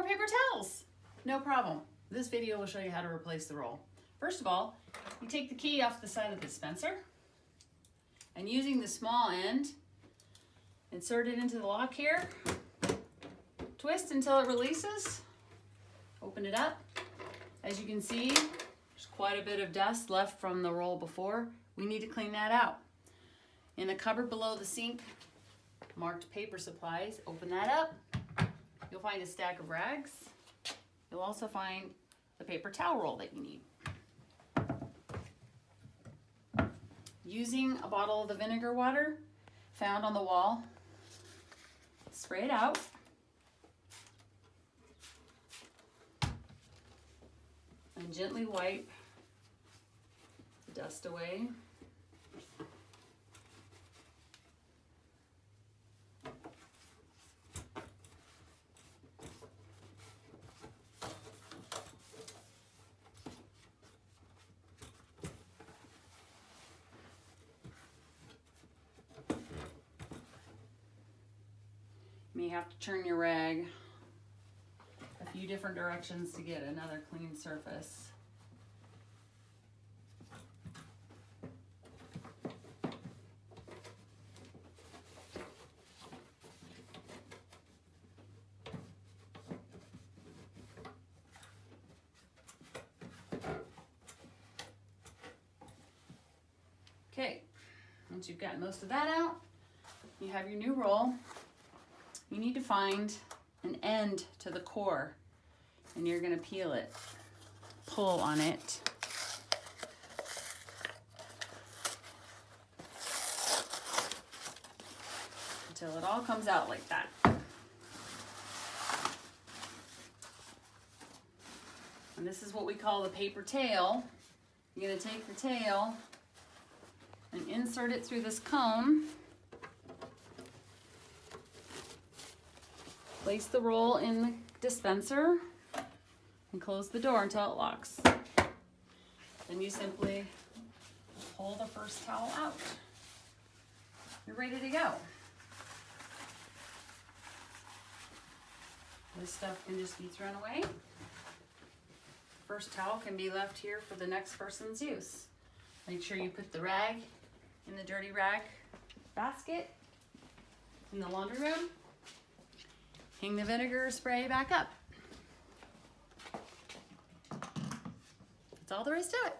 paper towels. No problem. This video will show you how to replace the roll. First of all, you take the key off the side of the dispenser and using the small end, insert it into the lock here, twist until it releases, open it up. As you can see, there's quite a bit of dust left from the roll before. We need to clean that out. In the cupboard below the sink, marked paper supplies, open that up. You'll find a stack of rags. You'll also find the paper towel roll that you need. Using a bottle of the vinegar water found on the wall, spray it out. And gently wipe the dust away. You may have to turn your rag a few different directions to get another clean surface. Okay, once you've got most of that out, you have your new roll. You need to find an end to the core and you're gonna peel it, pull on it. Until it all comes out like that. And this is what we call the paper tail. You're gonna take the tail and insert it through this cone. Place the roll in the dispenser and close the door until it locks. Then you simply pull the first towel out. You're ready to go. This stuff can just be thrown away. First towel can be left here for the next person's use. Make sure you put the rag in the dirty rag basket in the laundry room. Hang the vinegar spray back up. That's all there is to it.